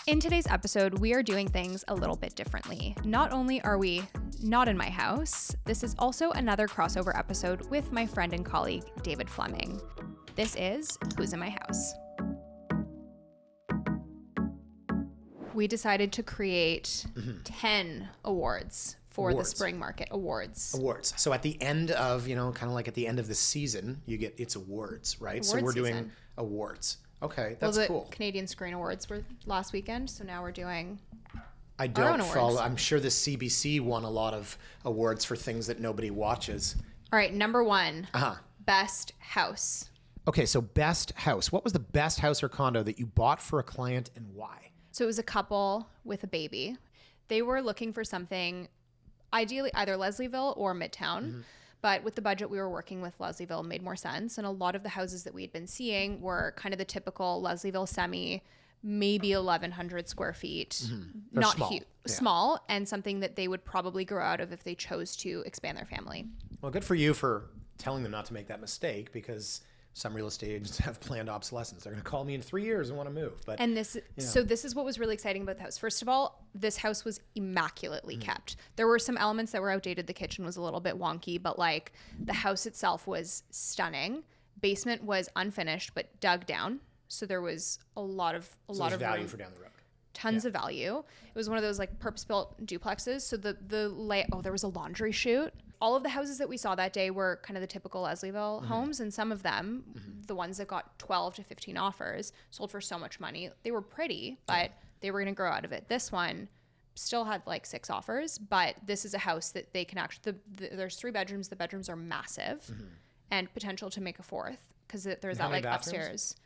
In today's episode, we are doing things a little bit differently. Not only are we not in my house, this is also another crossover episode with my friend and colleague, David Fleming. This is Who's in My House? We decided to create 10 awards for the spring market. Awards. So at the end of, kind of like at the end of the season, you get its awards, right? So we're doing awards. Okay, that's cool. The Canadian Screen Awards were last weekend, so now we're doing I don't follow. I'm sure the CBC won a lot of awards for things that nobody watches. All right, number one, Best House. Okay, so best house. What was the best house or condo that you bought for a client and why? So it was a couple with a baby. They were looking for something, ideally either Leslieville or Midtown. But with the budget we were working with, Leslieville made more sense. And a lot of the houses that we had been seeing were kind of the typical Leslieville semi, maybe 1,100 square feet. Not small. huge. Yeah. Small, and something that they would probably grow out of if they chose to expand their family. Well, good for you for telling them not to make that mistake, because some real estate agents have planned obsolescence. They're going to call me in 3 years and want to move. So this is what was really exciting about the house. First of all, this house was immaculately kept. There were some elements that were outdated. The kitchen was a little bit wonky, but like the house itself was stunning. Basement was unfinished but dug down, so there was a lot of value room. for down the road. Tons of value. It was one of those like purpose-built duplexes. So there was a laundry chute. All of the houses that we saw that day were kind of the typical Leslieville homes, and some of them, the ones that got 12 to 15 offers, sold for so much money. They were pretty, but they were going to grow out of it. This one still had like 6 offers, but this is a house that they can actually. There's 3 bedrooms. The bedrooms are massive, and potential to make a 4th because there's that like upstairs.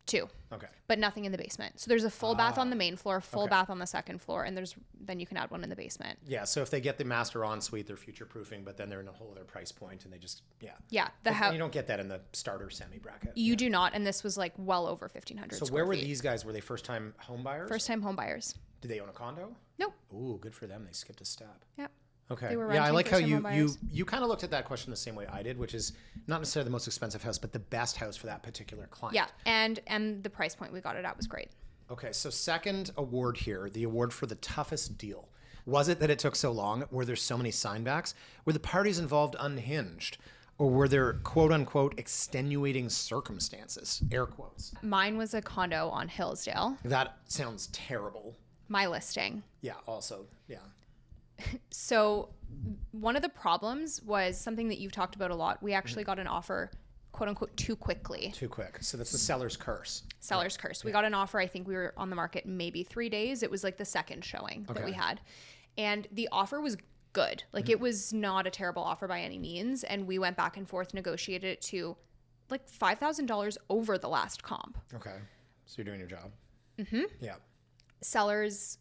2. Okay. But nothing in the basement. So there's a full bath on the main floor, full bath on the second floor, and then you can add one in the basement. Yeah, so if they get the master ensuite, they're future-proofing, but then they're in a whole other price point, and they just, Yeah. You don't get that in the starter semi-bracket. You do not, and this was like well over 1,500 So where were these guys? Were they first-time home buyers? First-time home buyers. Did they own a condo? Nope. Ooh, good for them. They skipped a step. Yep. Okay. They were I like how you you kind of looked at that question the same way I did, which is not necessarily the most expensive house, but the best house for that particular client. Yeah, and the price point we got it at was great. Okay, so second award here, the award for the toughest deal. Was it that it took so long? Were there so many signbacks? Were the parties involved unhinged? Or were there quote unquote extenuating circumstances? Air quotes. Mine was a condo on Hillsdale. That sounds terrible. My listing. Yeah, also, yeah. So one of the problems was something that you've talked about a lot. We actually got an offer, quote unquote, too quickly. Too quick. So that's the seller's curse. Seller's curse. We got an offer. I think we were on the market maybe 3 days. It was like the second showing that we had. And the offer was good. Like it was not a terrible offer by any means. And we went back and forth, negotiated it to like $5,000 over the last comp. Okay. So you're doing your job. Yeah. Sellers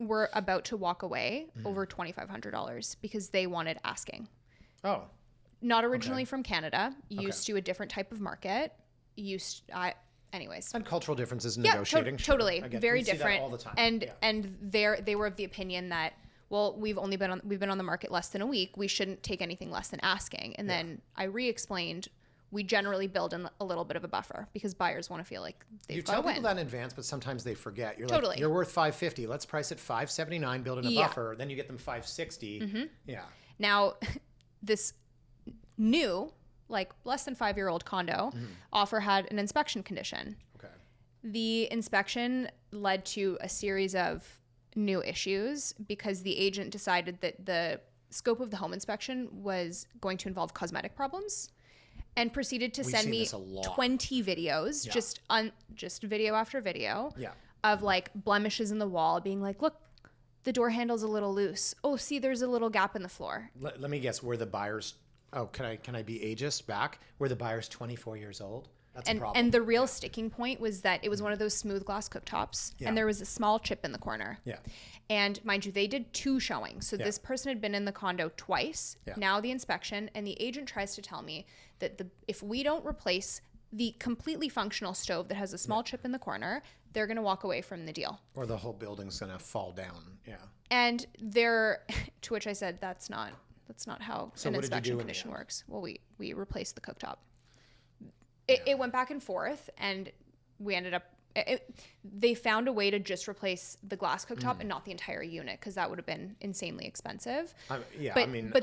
were about to walk away over $2,500 because they wanted asking. Oh. Not originally from Canada, used to a different type of market. Anyways. And cultural differences in negotiating. Totally. Very we see different. that all the time. And they were of the opinion that, well, we've been on the market less than a week. We shouldn't take anything less than asking. And then I re-explained, we generally build in a little bit of a buffer because buyers want to feel like they've got to win. You tell people that in advance, but sometimes they forget. You're Totally. like, you're worth $550. Let's price it $579, build in a buffer. Then you get them $560. Yeah. Now, this new, like less than 5-year-old condo offer had an inspection condition. Okay. The inspection led to a series of new issues because the agent decided that the scope of the home inspection was going to involve cosmetic problems. And proceeded to send me 20 videos, just video after video of like blemishes in the wall, being like, look, the door handle's a little loose. Oh, see, there's a little gap in the floor. Let me guess, were the buyers, can I be ageist back? Were the buyers 24 years old? That's a problem. And the real sticking point was that it was one of those smooth glass cooktops, and there was a small chip in the corner. Yeah. And mind you, they did 2 showings. So this person had been in the condo twice. Yeah. Now the inspection, and the agent tries to tell me that if we don't replace the completely functional stove that has a small chip in the corner, they're going to walk away from the deal. Or the whole building's going to fall down. Yeah. And to which I said, that's not how an inspection condition works. Well, we replaced the cooktop. It went back and forth, and we ended up they found a way to just replace the glass cooktop and not the entire unit, because that would have been insanely expensive. But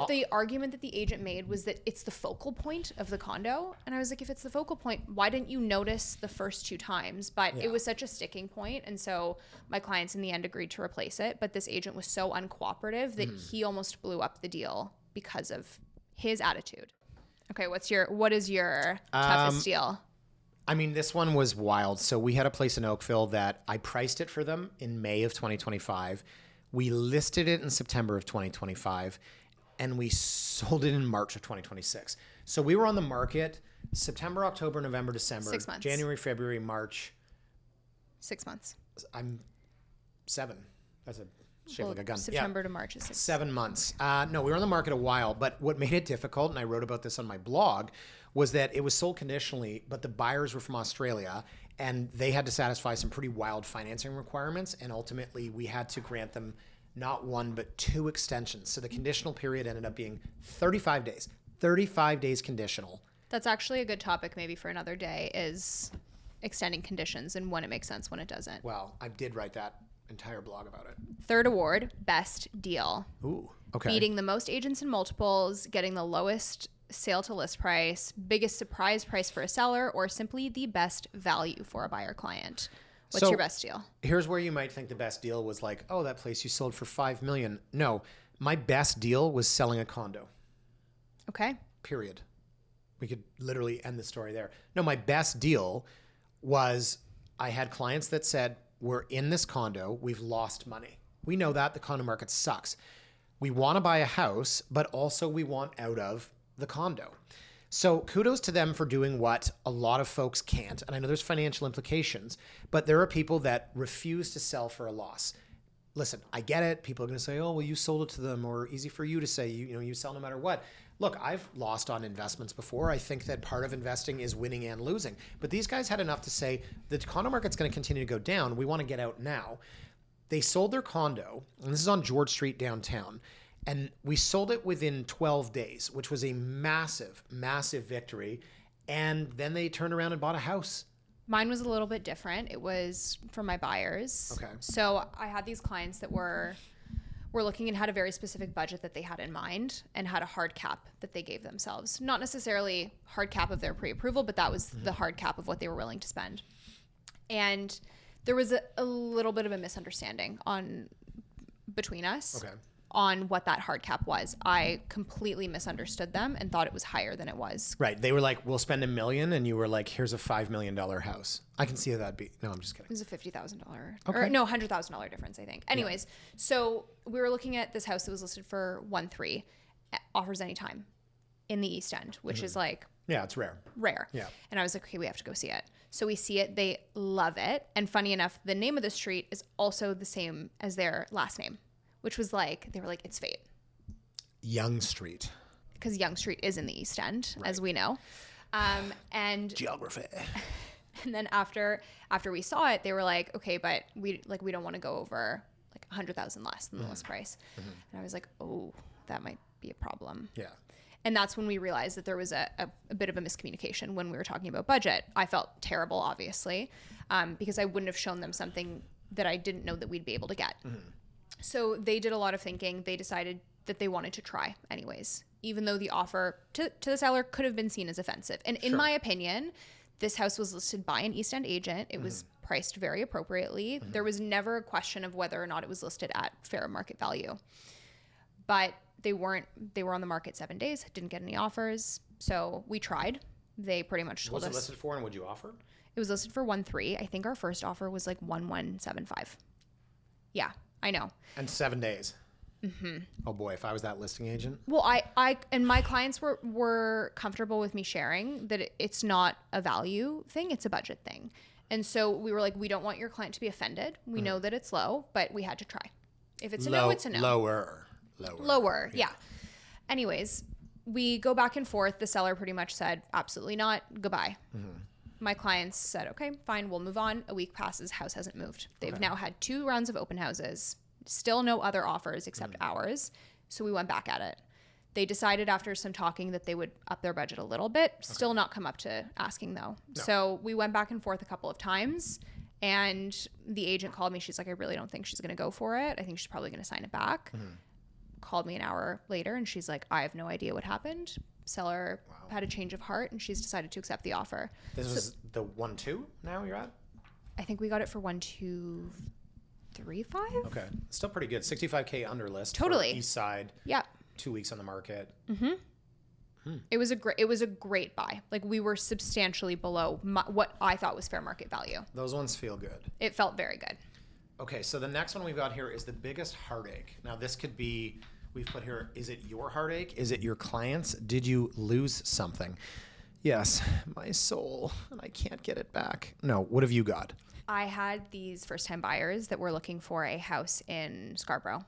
the argument that the agent made was that it's the focal point of the condo. And I was like, if it's the focal point, why didn't you notice the first 2 times? But it was such a sticking point. And so my clients in the end agreed to replace it. But this agent was so uncooperative that he almost blew up the deal because of his attitude. Okay, what is your toughest deal? I mean, this one was wild. So we had a place in Oakville that I priced it for them in May of 2025. We listed it in September of 2025, and we sold it in March of 2026. So we were on the market September, October, November, December. 6 months. January, February, March. 6 months. I'm 7. That's a shaped like a gun. September to March is 6. 7 months. No, we were on the market a while, but what made it difficult, and I wrote about this on my blog, was that it was sold conditionally, but the buyers were from Australia, and they had to satisfy some pretty wild financing requirements, and ultimately we had to grant them not 1, but 2 extensions. So the conditional period ended up being 35 days. 35 days conditional. That's actually a good topic maybe for another day, is extending conditions and when it makes sense, when it doesn't. Well, I did write that entire blog about it. Third award, best deal. Ooh, okay. Beating the most agents and multiples, getting the lowest sale to list price, biggest surprise price for a seller, or simply the best value for a buyer client. What's your best deal? Here's where you might think the best deal was like, oh, that place you sold for $5 million. No, my best deal was selling a condo. Okay. Period. We could literally end the story there. No, my best deal was I had clients that said, we're in this condo, we've lost money. We know that the condo market sucks. We want to buy a house, but also we want out of the condo. So kudos to them for doing what a lot of folks can't. And I know there's financial implications, but there are people that refuse to sell for a loss. Listen, I get it. People are going to say, oh, well, you sold it to them, or easy for you to say, you sell no matter what. Look, I've lost on investments before. I think that part of investing is winning and losing. But these guys had enough to say the condo market's going to continue to go down. We want to get out now. They sold their condo, and this is on George Street downtown. And we sold it within 12 days, which was a massive, massive victory. And then they turned around and bought a house. Mine was a little bit different. It was for my buyers. Okay. So I had these clients that were looking and had a very specific budget that they had in mind, and had a hard cap that they gave themselves. Not necessarily hard cap of their pre-approval, but that was the hard cap of what they were willing to spend. And there was a little bit of a misunderstanding between us. Okay. On what that hard cap was. I completely misunderstood them and thought it was higher than it was. Right. They were like, we'll spend $1 million. And you were like, here's a $5 million house. I can see how that'd be. No, I'm just kidding. It was a $50,000 Okay. or no, $100,000 difference, I think. Anyways, so we were looking at this house that was listed for 1.3, offers anytime in the East End, which is like, yeah, it's rare. Yeah. And I was like, okay, we have to go see it. So we see it. They love it. And funny enough, the name of the street is also the same as their last name, which was like, they were like, it's fate. Young Street. Because Young Street is in the East End, as we know. And geography. And then after we saw it, they were like, okay, but we don't want to go over like 100,000 less than the list price. And I was like, oh, that might be a problem. Yeah. And that's when we realized that there was a bit of a miscommunication when we were talking about budget. I felt terrible, obviously, because I wouldn't have shown them something that I didn't know that we'd be able to get. So they did a lot of thinking. They decided that they wanted to try anyways, even though the offer to the seller could have been seen as offensive. And in my opinion, this house was listed by an East End agent. It was priced very appropriately. There was never a question of whether or not it was listed at fair market value. But they were on the market 7 days, didn't get any offers. So we tried. They pretty much told us. What's it listed for, and would you offer? It was listed for 1.3. I think our first offer was like 1.175. Yeah. I know. And 7 days. Oh boy, if I was that listing agent. Well, I and my clients were comfortable with me sharing that it's not a value thing, it's a budget thing. And so we were like, we don't want your client to be offended. We know that it's low, but we had to try. If it's a no, it's a no. Lower, yeah. Anyways, we go back and forth. The seller pretty much said, absolutely not, goodbye. My clients said, okay, fine, we'll move on. A week passes, house hasn't moved. They've now had 2 rounds of open houses, still no other offers except ours. So we went back at it. They decided after some talking that they would up their budget a little bit, still not come up to asking though. No. So we went back and forth a couple of times, And the agent called me. She's like, I really don't think she's going to go for it. I think she's probably going to sign it back. Called me an hour later and she's like, I have no idea what happened. Seller had a change of heart and she's decided to accept the offer. This was the 1-2 now you're at? I think we got it for 1,235. Okay. Still pretty good. 65K under list. Totally. For East Side. Yeah. 2 weeks on the market. It was a great buy. Like we were substantially below what I thought was fair market value. Those ones feel good. It felt very good. Okay, so the next one we've got here is the biggest heartache. Now this could be, we've put here, is it your heartache? Is it your client's? Did you lose something? Yes, my soul, and I can't get it back. No, what have you got? I had these first-time buyers that were looking for a house in Scarborough.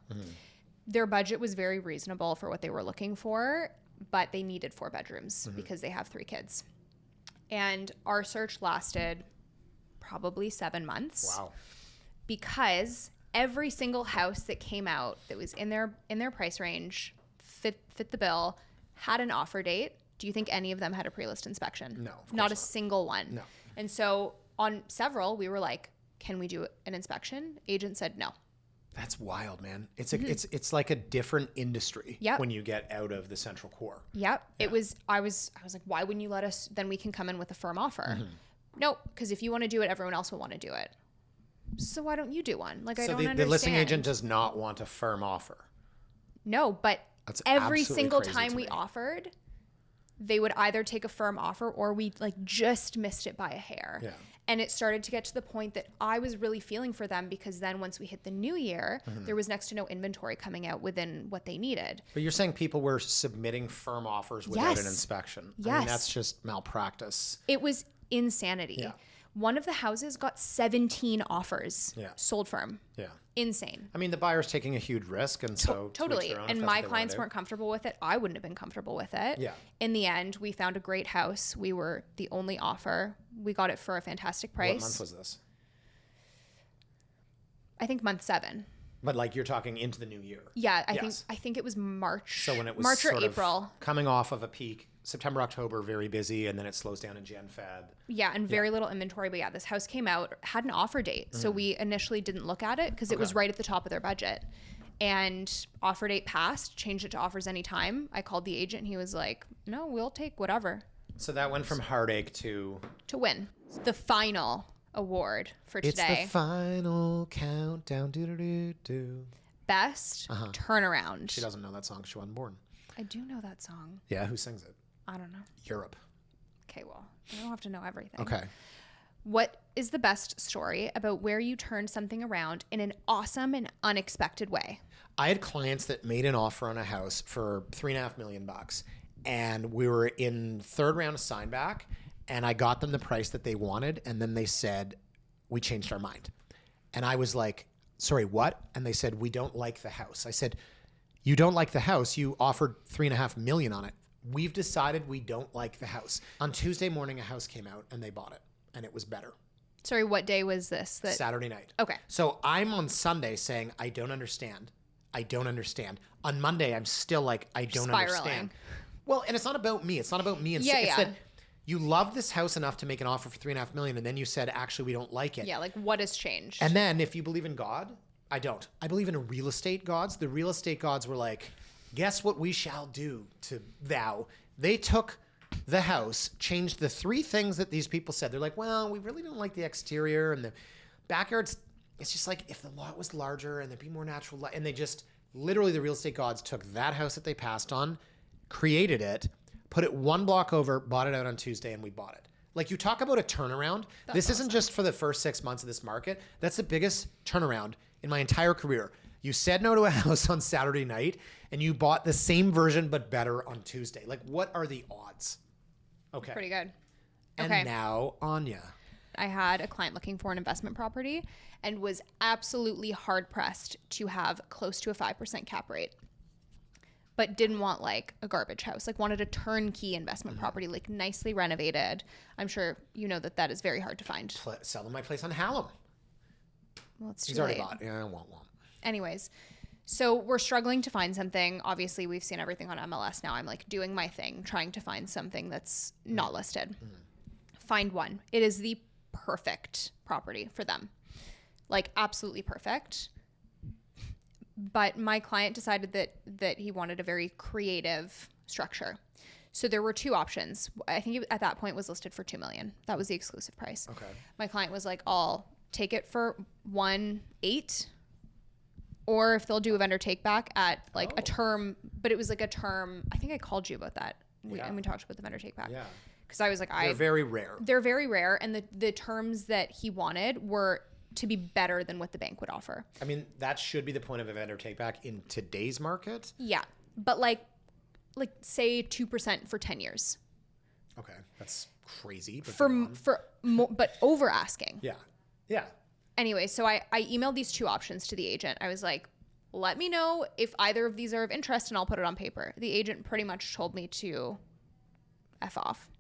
Their budget was very reasonable for what they were looking for, but they needed 4 bedrooms because they have 3 kids. And our search lasted probably 7 months. Wow. Because every single house that came out that was in their price range, fit the bill, had an offer date. Do you think any of them had a pre-list inspection? No, of course not a single one. No. And so on several, we were like, can we do an inspection? Agent said no. That's wild, man. It's like a different industry when you get out of the central core. Yep. Yeah. I was like, why wouldn't you let us? Then we can come in with a firm offer. Nope. Because if you want to do it, everyone else will want to do it. So why don't you do one? Like, I don't understand. The listing agent does not want a firm offer. No, but That's every single crazy time to we me. offered, they would either take a firm offer or we like just missed it by a hair. Yeah. And it started to get to the point that I was really feeling for them because then once we hit the new year, there was next to no inventory coming out within what they needed. But you're saying people were submitting firm offers without an inspection. I mean, that's just malpractice. It was insanity. Yeah. One of the houses got 17 offers sold firm. Yeah. Insane. I mean, the buyer's taking a huge risk, and so totally. And my clients weren't comfortable with it. I wouldn't have been comfortable with it. Yeah. In the end, we found a great house. We were the only offer. We got it for a fantastic price. What month was this? I think month 7. But like you're talking into the new year. Yeah, I think it was March. So when it was March or sort of April. coming off of a peak, September, October, very busy, and then it slows down in Jan, Feb. Yeah, and very little inventory. But yeah, this house came out, had an offer date. So we initially didn't look at it because it was right at the top of their budget. And offer date passed, changed it to offers anytime. I called the agent and he was like, no, we'll take whatever. So that went from heartache to win. The final award for today. It's the final countdown. Do. Best turnaround. She doesn't know that song. She wasn't born. I do know that song. Yeah, who sings it? I don't know. Europe. Okay, well, I don't have to know everything. Okay. What is the best story about where you turned something around in an awesome and unexpected way? I had clients that made an offer on a house for $3.5 million, and we were in third round of sign back, and I got them the price that they wanted, and then they said, we changed our mind. And I was like, sorry, what? And they said, we don't like the house. I said, you don't like the house? You offered $3.5 million on it. We've decided we don't like the house. On Tuesday morning, a house came out and they bought it, and it was better. Sorry, what day was this? Saturday night. Okay. So I'm on Sunday saying, I don't understand. I don't understand. On Monday, I'm still like, I don't understand. Well, and it's not about me. It's not about me. It's that you love this house enough to make an offer for $3.5 million, and then you said, actually, we don't like it. Yeah, like what has changed? And then if you believe in God, I don't. I believe in real estate gods. The real estate gods were like, guess what we shall do to thou? They took the house, changed the 3 things that these people said. They're like, well, we really don't like the exterior and the backyards. It's just like if the lot was larger and there'd be more natural light. And they just, literally the real estate gods took that house that they passed on, created it, put it 1 block over, bought it out on Tuesday, and we bought it. Like, you talk about a turnaround. This isn't just for the first 6 months of this market. That's the biggest turnaround in my entire career. You said no to a house on Saturday night, and you bought the same version but better on Tuesday. Like, what are the odds? Okay. Pretty good. And now, Anya. I had a client looking for an investment property and was absolutely hard-pressed to have close to a 5% cap rate, but didn't want like a garbage house, like wanted a turnkey investment property, like nicely renovated. I'm sure you know that is very hard to find. Sell them my place on Hallam. Well, it's too He's already late. bought. Yeah, I want one. Anyways, so we're struggling to find something. Obviously, we've seen everything on MLS now. I'm like doing my thing, trying to find something that's not listed. Find one. It is the perfect property for them. Like absolutely perfect. But my client decided that he wanted a very creative structure. So there were two options. I think at that point was listed for $2 million. That was the exclusive price. Okay. My client was like, I'll take it for 1.8, or if they'll do a vendor take back at like a term, but it was like a term. I think I called you about that. And we talked about the vendor take back. Yeah. Because I was like, They're very rare. They're very rare. And the terms that he wanted were to be better than what the bank would offer. I mean, that should be the point of a vendor take back in today's market. Yeah. But like say 2% for 10 years. Okay. That's crazy. But but over asking. Yeah. Yeah. Anyway, so I emailed these two options to the agent. I was like, let me know if either of these are of interest and I'll put it on paper. The agent pretty much told me to F off.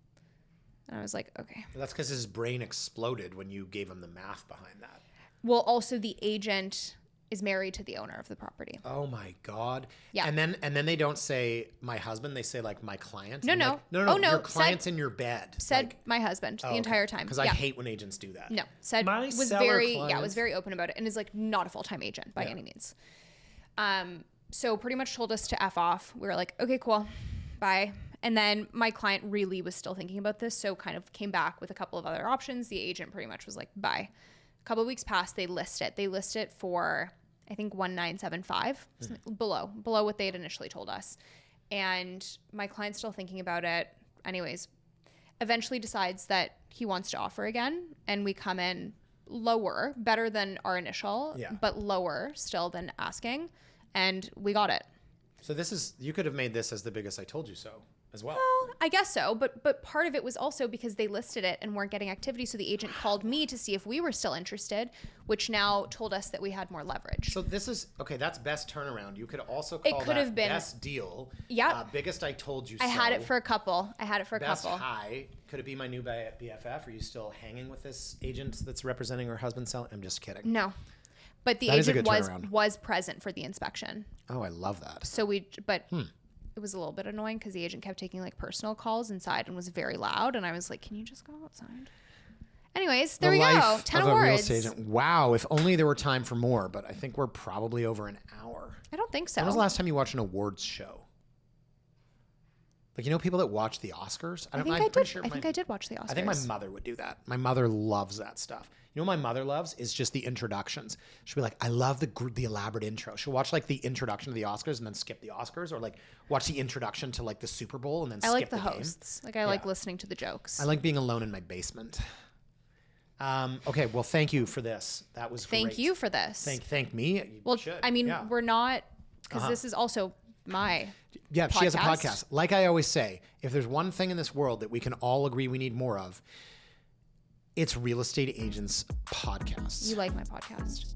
And I was like, okay. That's because his brain exploded when you gave him the math behind that. Well, also the agent is married to the owner of the property. Oh my God. Yeah. And then they don't say my husband, they say like my client. No. Like, no. Oh, no. Your client's in your bed. Said like, my husband the entire time. Because I hate when agents do that. No. Said My was seller very client. was very open about it and is like not a full-time agent by any means. So pretty much told us to F off. We were like, okay, cool. Bye. And then my client really was still thinking about this, so kind of came back with a couple of other options. The agent pretty much was like, bye. A couple of weeks passed, they list it. They list it for, I think, 1,975, below what they had initially told us. And my client's still thinking about it. Anyways, eventually decides that he wants to offer again, and we come in lower, better than our initial, but lower still than asking, and we got it. So you could have made this as the biggest I told you so as well. Well, I guess so, but part of it was also because they listed it and weren't getting activity, so the agent called me to see if we were still interested, which now told us that we had more leverage. So this is, okay, that's best turnaround. You could also call could have been best deal. Yeah. Biggest I told you so. I had it for a couple. Best high. Could it be my new BFF? Are you still hanging with this agent that's representing her husband selling? I'm just kidding. No. But the That is a agent good turnaround. was present for the inspection. Oh, I love that. So it was a little bit annoying because the agent kept taking like personal calls inside and was very loud. And I was like, can you just go outside? Anyways, there we go. 10 of a real awards. estate agent. Wow. If only there were time for more, but I think we're probably over an hour. I don't think so. When was the last time you watched an awards show? Like, people that watch the Oscars? I think I did watch the Oscars. I think my mother would do that. My mother loves that stuff. You know what my mother loves is just the introductions. She'll be like, I love the elaborate intro. She'll watch like the introduction to the Oscars and then skip the Oscars, or like watch the introduction to like the Super Bowl and then skip the game. I like the hosts. Like I like listening to the jokes. I like being alone in my basement. Okay, well, thank you for this. That was great. Thank you for this. Thank me. You should. I mean, we're not, because this is also my podcast. She has a podcast. Like I always say, if there's one thing in this world that we can all agree we need more of, it's real estate agents podcasts. You like my podcast.